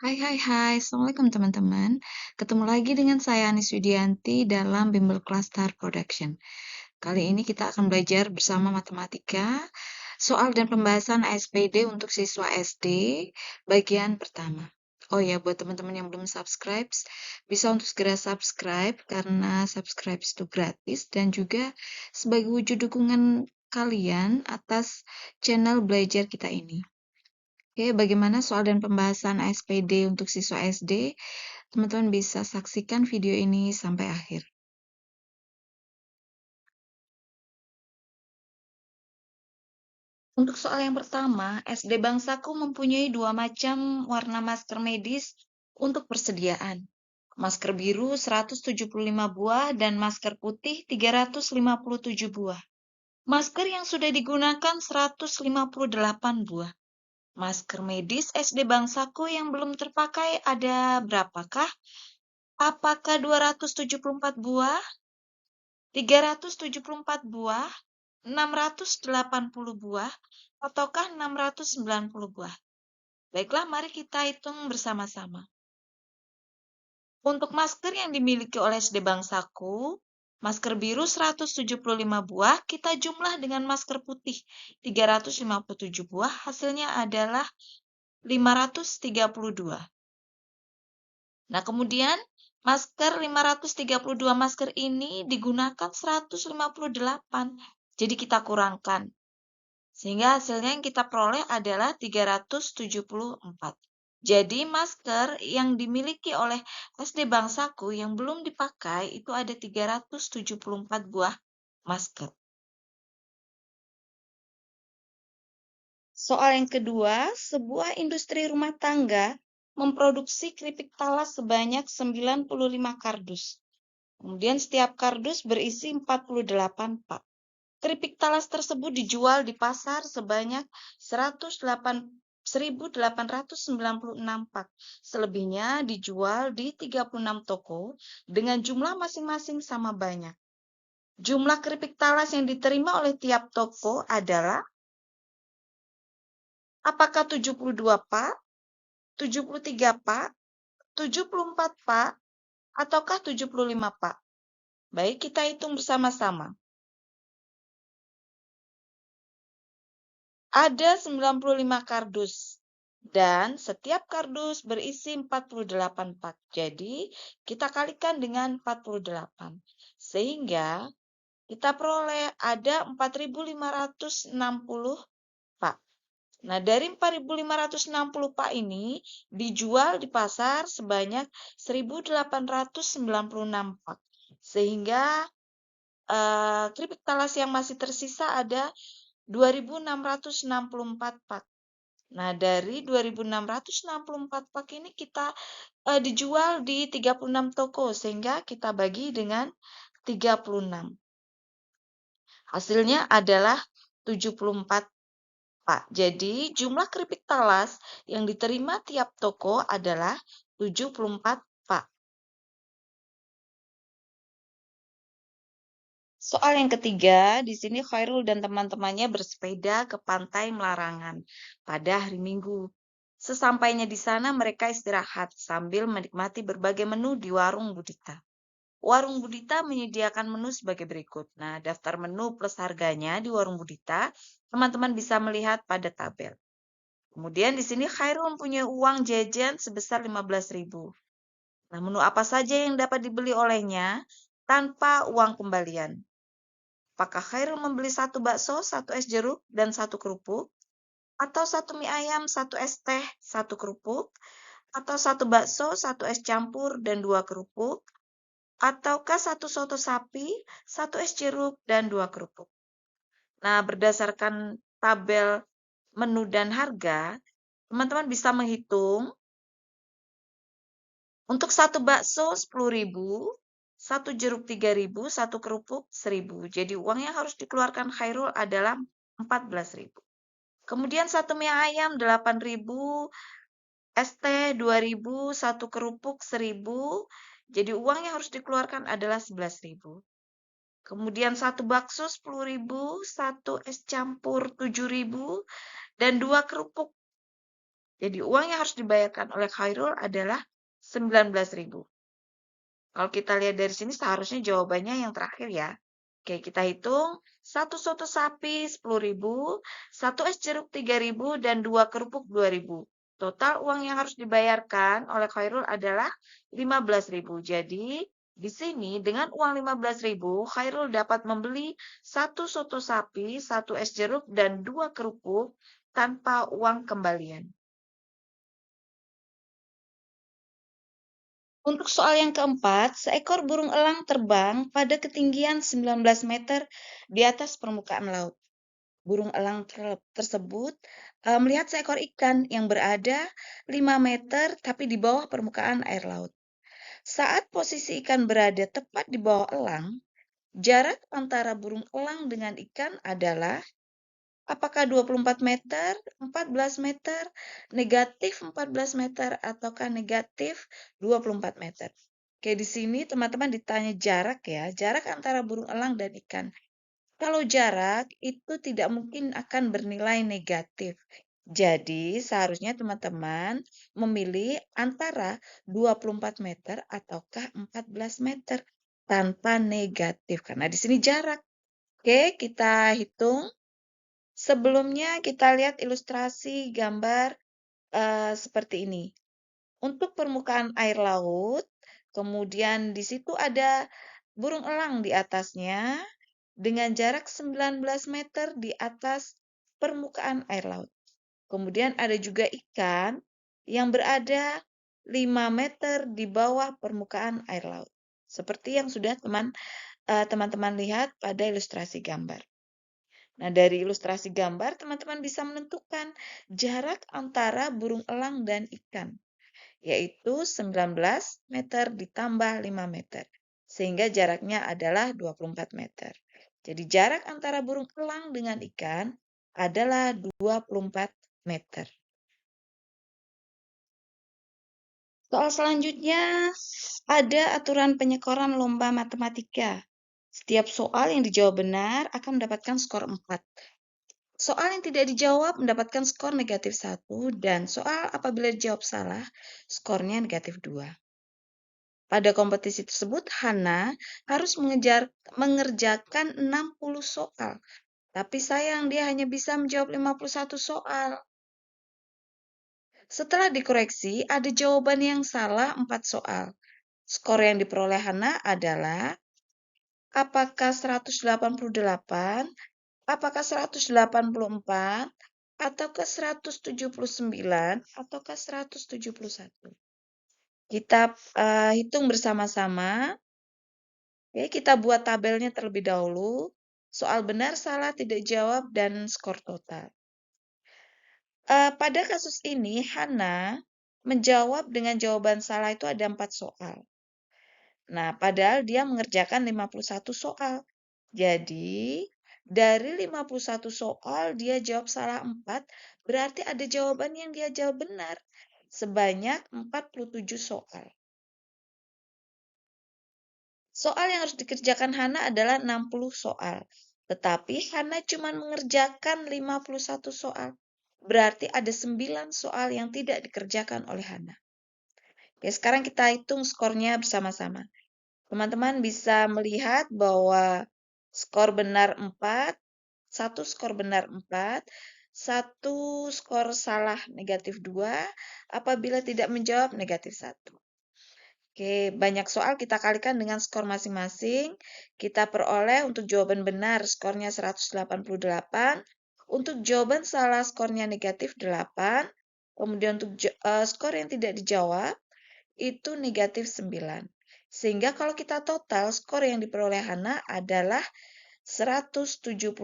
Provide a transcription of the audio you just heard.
Hai, Assalamualaikum teman-teman. Ketemu lagi dengan saya Anis Widianti dalam Bimbel Cluster Production. Kali ini kita akan belajar bersama matematika, soal dan pembahasan ASPD untuk siswa SD, bagian pertama. Oh ya, buat teman-teman yang belum subscribe, bisa untuk segera subscribe karena subscribe itu gratis dan juga sebagai wujud dukungan kalian atas channel belajar kita ini. Oke, bagaimana soal dan pembahasan ASPD untuk siswa SD? Teman-teman bisa saksikan video ini sampai akhir. Untuk soal yang pertama, SD Bangsaku mempunyai dua macam warna masker medis untuk persediaan. Masker biru 175 buah dan masker putih 357 buah. Masker yang sudah digunakan 158 buah. Masker medis SD Bangsaku yang belum terpakai ada berapakah? Apakah 274 buah, 374 buah, 680 buah, ataukah 690 buah? Baiklah, mari kita hitung bersama-sama. Untuk masker yang dimiliki oleh SD Bangsaku, masker biru 175 buah, kita jumlah dengan masker putih 357 buah, hasilnya adalah 532. Nah, kemudian masker 532 masker ini digunakan 158. Jadi kita kurangkan. Sehingga hasilnya yang kita peroleh adalah 374. Jadi masker yang dimiliki oleh SD Bangsaku yang belum dipakai itu ada 374 buah masker. Soal yang kedua, sebuah industri rumah tangga memproduksi keripik talas sebanyak 95 kardus. Kemudian setiap kardus berisi 48 pak. Keripik talas tersebut dijual di pasar sebanyak 1.896 pak. Selebihnya dijual di 36 toko dengan jumlah masing-masing sama banyak. Jumlah keripik talas yang diterima oleh tiap toko adalah apakah 72 pak, 73 pak, 74 pak, ataukah 75 pak? Baik, kita hitung bersama-sama. Ada 95 kardus dan setiap kardus berisi 48 pak. Jadi, kita kalikan dengan 48. Sehingga kita peroleh ada 4.560 pak. Nah, dari 4.560 pak ini dijual di pasar sebanyak 1.896 pak. Sehingga keripik talas yang masih tersisa ada 2.664 pak. Nah, dari 2.664 pak ini kita dijual di 36 toko, sehingga kita bagi dengan 36. Hasilnya adalah 74 pak. Jadi, jumlah keripik talas yang diterima tiap toko adalah 74 pak. Soal yang ketiga, di sini Khairul dan teman-temannya bersepeda ke pantai Melarangan pada hari Minggu. Sesampainya di sana, mereka istirahat sambil menikmati berbagai menu di warung Budita. Warung Budita menyediakan menu sebagai berikut. Nah, daftar menu plus harganya di warung Budita, teman-teman bisa melihat pada tabel. Kemudian di sini Khairul mempunyai uang jajan sebesar 15.000. Nah, menu apa saja yang dapat dibeli olehnya tanpa uang kembalian? Apakah Khairul membeli 1 bakso, 1 es jeruk, dan 1 kerupuk? Atau 1 mie ayam, 1 es teh, 1 kerupuk? Atau 1 bakso, 1 es campur, dan 2 kerupuk? Ataukah 1 soto sapi, 1 es jeruk, dan 2 kerupuk? Nah, berdasarkan tabel menu dan harga, teman-teman bisa menghitung. Untuk 1 bakso 10.000, 1 jeruk 3.000, 1 kerupuk 1.000. Jadi uang yang harus dikeluarkan Khairul adalah 14.000. Kemudian 1 mie ayam 8.000, es teh 2.000, 1 kerupuk 1.000. Jadi uang yang harus dikeluarkan adalah 11.000. Kemudian 1 bakso 10.000, 1 es campur 7.000, dan 2 kerupuk Jadi uang yang harus dibayarkan oleh Khairul adalah 19.000. Kalau kita lihat dari sini seharusnya jawabannya yang terakhir ya. Oke, kita hitung. Satu soto sapi 10.000, satu es jeruk 3.000, dan dua kerupuk 2.000. Total uang yang harus dibayarkan oleh Khairul adalah 15.000. Jadi, di sini dengan uang 15.000, Khairul dapat membeli satu soto sapi, satu es jeruk, dan dua kerupuk tanpa uang kembalian. Untuk soal yang keempat, seekor burung elang terbang pada ketinggian 19 meter di atas permukaan laut. Burung elang tersebut melihat seekor ikan yang berada 5 meter tapi di bawah permukaan air laut. Saat posisi ikan berada tepat di bawah elang, jarak antara burung elang dengan ikan adalah apakah 24 meter, 14 meter, negatif 14 meter, ataukah negatif 24 meter? Oke, di sini teman-teman ditanya jarak ya, jarak antara burung elang dan ikan. Kalau jarak itu tidak mungkin akan bernilai negatif. Jadi, seharusnya teman-teman memilih antara 24 meter ataukah 14 meter tanpa negatif karena di sini jarak. Oke, kita hitung. Sebelumnya kita lihat ilustrasi gambar seperti ini. Untuk permukaan air laut, kemudian di situ ada burung elang di atasnya dengan jarak 19 meter di atas permukaan air laut. Kemudian ada juga ikan yang berada 5 meter di bawah permukaan air laut. Seperti yang sudah teman-teman lihat pada ilustrasi gambar. Nah, dari ilustrasi gambar, teman-teman bisa menentukan jarak antara burung elang dan ikan, yaitu 19 meter ditambah 5 meter, sehingga jaraknya adalah 24 meter. Jadi, jarak antara burung elang dengan ikan adalah 24 meter. Soal selanjutnya, ada aturan penyekoran lomba matematika. Setiap soal yang dijawab benar akan mendapatkan skor 4. Soal yang tidak dijawab mendapatkan skor negatif 1, dan soal apabila dijawab salah, skornya negatif 2. Pada kompetisi tersebut, Hana harus mengerjakan 60 soal. Tapi sayang, dia hanya bisa menjawab 51 soal. Setelah dikoreksi, ada jawaban yang salah 4 soal. Skor yang diperoleh Hana adalah apakah 188, apakah 184, ataukah 179, ataukah 171. Kita hitung bersama-sama. Oke, kita buat tabelnya terlebih dahulu. Soal benar, salah, tidak jawab, dan skor total. Pada kasus ini, Hana menjawab dengan jawaban salah itu ada 4 soal. Nah, padahal dia mengerjakan 51 soal. Jadi, dari 51 soal dia jawab salah 4, berarti ada jawaban yang dia jawab benar sebanyak 47 soal. Soal yang harus dikerjakan Hana adalah 60 soal. Tetapi Hana cuma mengerjakan 51 soal. Berarti ada 9 soal yang tidak dikerjakan oleh Hana. Oke, sekarang kita hitung skornya bersama-sama. Teman-teman bisa melihat bahwa skor benar 4, satu skor benar 4, satu skor salah negatif 2, apabila tidak menjawab negatif 1. Oke, banyak soal kita kalikan dengan skor masing-masing. Kita peroleh untuk jawaban benar skornya 188, untuk jawaban salah skornya negatif 8, kemudian untuk skor yang tidak dijawab itu negatif 9. Sehingga kalau kita total, skor yang diperoleh Hana adalah 171.